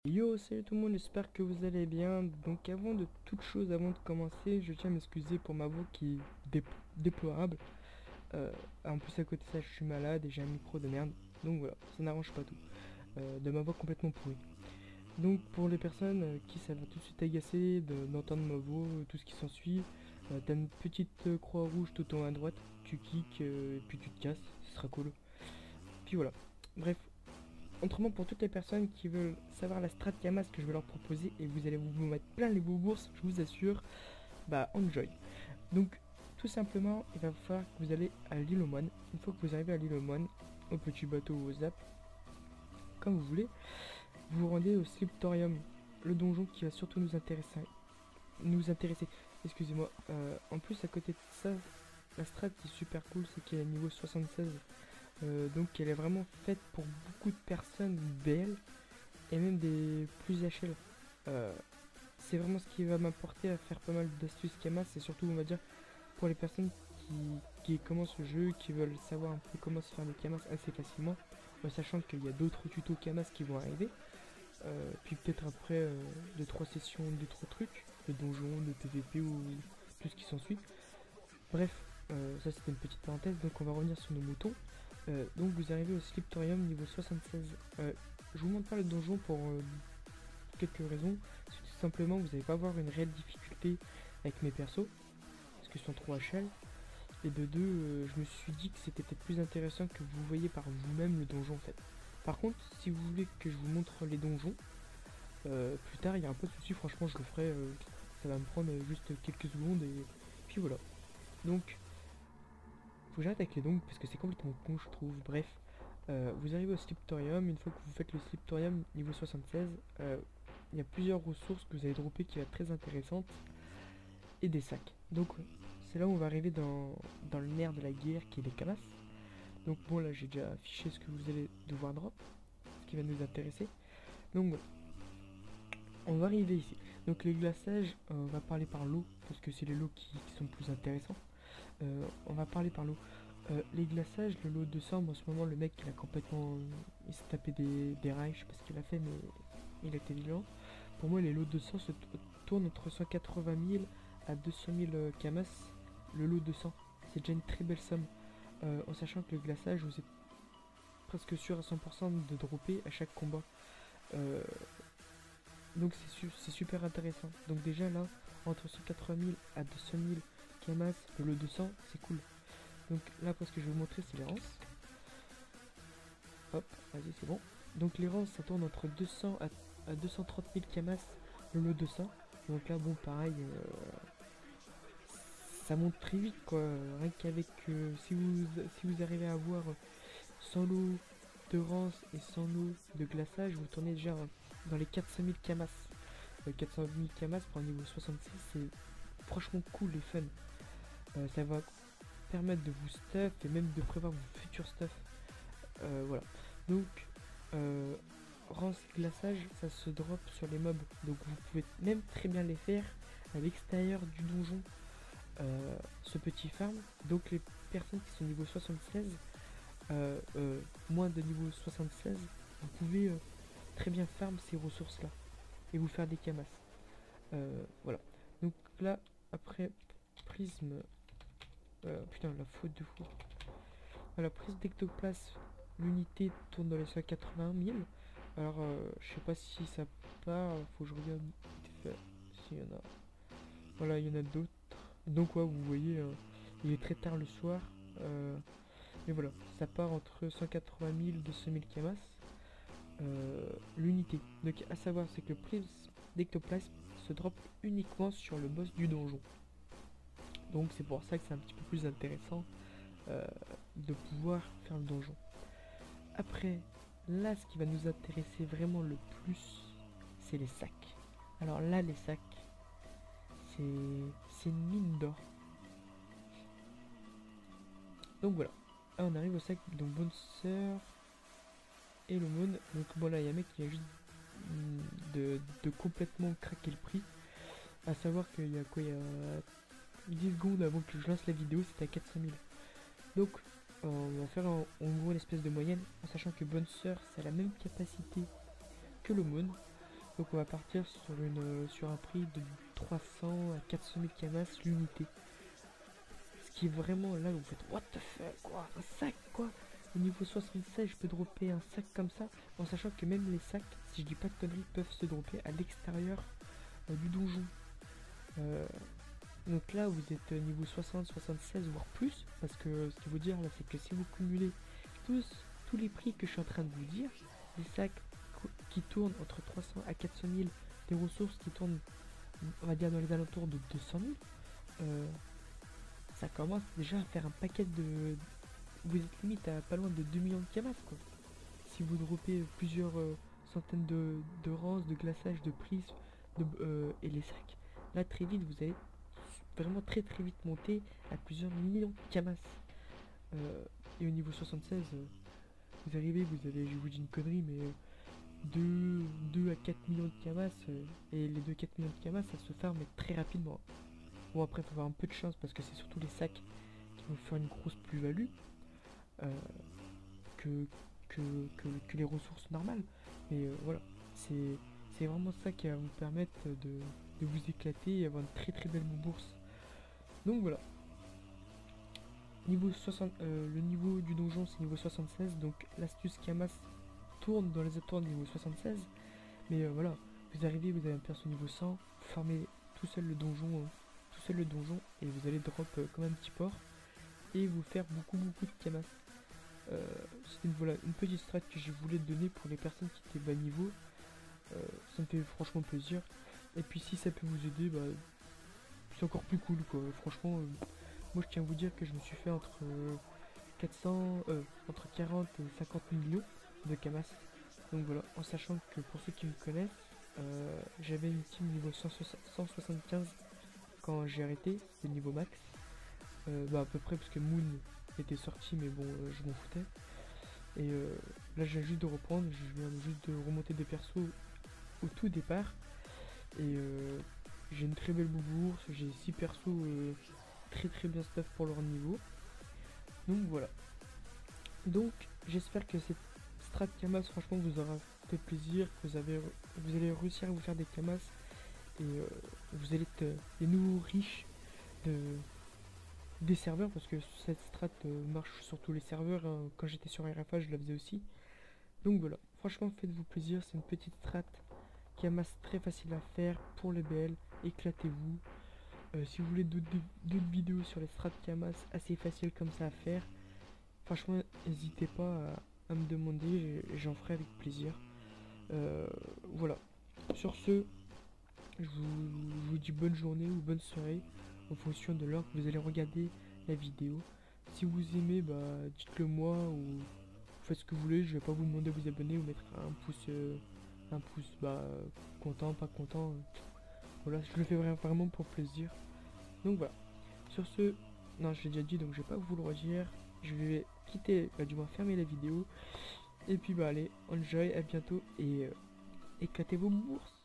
Yo, salut tout le monde, j'espère que vous allez bien. Donc avant de toute chose, avant de commencer, je tiens à m'excuser pour ma voix qui est déplorable. Euh, En plus à côté de ça, je suis malade et j'ai un micro de merde. Donc voilà, ça n'arrange pas tout. De ma voix complètement pourrie. Donc pour les personnes qui ça va tout de suite agacer d'entendre ma voix, tout ce qui s'ensuit, t'as une petite croix rouge tout en haut à droite, tu cliques et puis tu te casses, ce sera cool. Puis voilà. Bref, autrement, pour toutes les personnes qui veulent savoir la strat Yamas que je vais leur proposer, et vous allez vous mettre plein les bourses, je vous assure, bah enjoy. Donc, tout simplement, il va falloir que vous allez à l'île aux moines. Une fois que vous arrivez à l'île aux moines, au petit bateau ou au zap, comme vous voulez, vous vous rendez au Sliptorium, le donjon qui va surtout nous intéresser. Excusez-moi. En plus, à côté de ça, la strat qui est super cool, c'est qu'elle est niveau 76. Donc elle est vraiment faite pour beaucoup de personnes BL et même des plus HL. Euh, c'est vraiment ce qui va m'apporter à faire pas mal d'astuces Kamas, et surtout on va dire pour les personnes qui commencent le jeu, qui veulent savoir un peu comment se faire des Kamas assez facilement, sachant qu'il y a d'autres tutos Kamas qui vont arriver. Puis peut-être après 2-3 sessions, 2-3 trucs, de donjons, de PVP ou tout ce qui s'ensuit. Bref, ça c'était une petite parenthèse, donc on va revenir sur nos moutons. Donc vous arrivez au Sliptorium niveau 76. Je vous montre pas le donjon pour quelques raisons. C'est tout simplement vous n'allez pas avoir une réelle difficulté avec mes persos, parce qu'ils sont trop HL. Et de deux, je me suis dit que c'était peut-être plus intéressant que vous voyez par vous-même le donjon en fait. Par contre, si vous voulez que je vous montre les donjons, plus tard il y a un peu de souci, franchement je le ferai, ça va me prendre juste quelques secondes et puis voilà. Donc faut que j'arrête avec les dons parce que c'est complètement con je trouve. Bref, vous arrivez au Sliptorium. Une fois que vous faites le Sliptorium niveau 76, il y a plusieurs ressources que vous allez dropper qui vont être très intéressantes et des sacs. Donc c'est là où on va arriver dans le nerf de la guerre qui est les camas. Donc bon, là j'ai déjà affiché ce que vous allez devoir drop, ce qui va nous intéresser. Donc voilà, on va arriver ici. Donc les glaçages, on va parler par l'eau parce que c'est les lots qui sont plus intéressants. On va parler par l'eau. Les glaçages, le lot de cendres, en ce moment, le mec il a complètement. Il s'est tapé des rails, je sais pas ce qu'il a fait, mais il était violent. Pour moi, les lots de sang se tournent entre 180 000 à 200 000 camas. Le lot de sang, c'est déjà une très belle somme. En sachant que le glaçage, vous êtes presque sûr à 100% de dropper à chaque combat. Euh, donc c'est super intéressant. Donc déjà là, entre 180 000 à 200 000 camas, le lot de sang, c'est cool. Donc là, après, ce que je vais vous montrer, c'est les rances. Hop, vas-y, c'est bon. Donc les rances, ça tourne entre 200 à 230 000 camas le lot de 100. Donc là, bon, pareil, ça monte très vite, quoi. Rien qu'avec, si vous arrivez à avoir 100 lots de rances et 100 lots de glaçage, vous tournez déjà dans les 400 000 camas. 400 000 camas pour un niveau 66, c'est franchement cool et fun. Ça va permettre de vous stuff et même de prévoir vos futurs stuff. Voilà. Donc, rance glaçage, ça se drop sur les mobs. Donc vous pouvez même très bien les faire à l'extérieur du donjon. Ce petit farm. Donc les personnes qui sont niveau 76, moins de niveau 76, vous pouvez très bien farm ces ressources là et vous faire des camas. Voilà. Donc là, après, prisme. Putain, la faute de fou. Voilà, prise d'ectoplasme, l'unité tourne dans les 180 000. Alors, je sais pas si ça part, faut que je regarde vite fait s'il y en a. Voilà, il y en a d'autres. Donc, ouais, vous voyez, il est très tard le soir. Mais voilà, ça part entre 180 000 et 200 000 camas. L'unité. Donc, à savoir, c'est que le prise d'ectoplasme se drop uniquement sur le boss du donjon. Donc, c'est pour ça que c'est un petit peu plus intéressant de pouvoir faire le donjon. Après, là, ce qui va nous intéresser vraiment le plus, c'est les sacs. Alors là, les sacs, c'est une mine d'or. Donc voilà. Là, on arrive au sac, donc bonne sœur et le monde. Donc bon, là, il y a un mec qui a juste de complètement craquer le prix. À savoir qu'il y a quoi, il y a 10 secondes avant que je lance la vidéo, c'était à 400 000. Donc, on va faire en gros une espèce de moyenne, en sachant que bonne sœur, ça a la même capacité que l'aumône. Donc on va partir sur un prix de 300 à 400 000 camas l'unité. Ce qui est vraiment là où vous faites what the fuck, quoi, un sac quoi. Au niveau 76 je peux dropper un sac comme ça, en sachant que même les sacs, si je dis pas de conneries, peuvent se dropper à l'extérieur du donjon. Donc là vous êtes niveau 60, 76 voire plus, parce que ce qu'il faut dire là c'est que si vous cumulez tous les prix que je suis en train de vous dire, des sacs qui tournent entre 300 à 400 000, des ressources qui tournent on va dire dans les alentours de 200 000, ça commence déjà à faire un paquet de... Vous êtes limite à pas loin de 2 millions de camas quoi. Si vous droppez plusieurs centaines de rances, de glaçage, de prises et les sacs, là très vite vous allez vraiment très vite monter à plusieurs millions de camas. Et au niveau 76, vous arrivez, vous avez, je vous dis une connerie, mais 2 à 4 millions de camas, et les 2-4 millions de camas, ça se ferme très rapidement. Bon après, il faut avoir un peu de chance parce que c'est surtout les sacs qui vont faire une grosse plus-value que, que les ressources normales. Mais voilà, c'est vraiment ça qui va vous permettre de vous éclater et avoir une très belle bourse. Donc voilà. Niveau 60, le niveau du donjon c'est niveau 76, donc l'astuce Kamas tourne dans les alentours de niveau 76. Mais voilà, vous arrivez, vous avez un perso niveau 100, vous farmez tout seul le donjon, et vous allez drop comme un petit porc et vous faire beaucoup de Kamas. C'était une petite strat que je voulais donner pour les personnes qui étaient bas niveau. Ça me fait franchement plaisir. Et puis si ça peut vous aider, bah c'est encore plus cool quoi. Franchement, moi je tiens à vous dire que je me suis fait entre 40 et 50 millions de camas. Donc voilà, en sachant que pour ceux qui me connaissent, j'avais une team niveau 175 quand j'ai arrêté, c'était le niveau max. Bah à peu près parce que Moon était sorti, mais bon, je m'en foutais. Et là je viens juste de reprendre, je viens juste de remonter des persos au tout départ. Et j'ai une très belle bourse, j'ai 6 persos très bien stuff pour leur niveau. Donc voilà. Donc j'espère que cette strat Kamas franchement vous aura fait plaisir, que vous allez réussir à vous faire des Kamas et vous allez être les nouveaux riches des serveurs, parce que cette strat marche sur tous les serveurs, hein. Quand j'étais sur RFA je la faisais aussi. Donc voilà, franchement faites-vous plaisir, c'est une petite strat Kamas très facile à faire pour les BL, éclatez-vous. Si vous voulez d'autres vidéos sur les strats Kamas assez faciles comme ça à faire, franchement n'hésitez pas à me demander, j'en ferai avec plaisir. Voilà, sur ce, je vous dis bonne journée ou bonne soirée en fonction de l'heure que vous allez regarder la vidéo. Si vous aimez, bah dites-le moi, ou faites ce que vous voulez, je vais pas vous demander de vous abonner ou mettre un pouce bah content, pas content. Voilà, je le fais vraiment pour plaisir. Donc voilà, sur ce, non je l'ai déjà dit donc je vais pas vous le redire. Je vais quitter, du moins fermer la vidéo. Et puis bah allez, enjoy, à bientôt et éclatez vos bourses.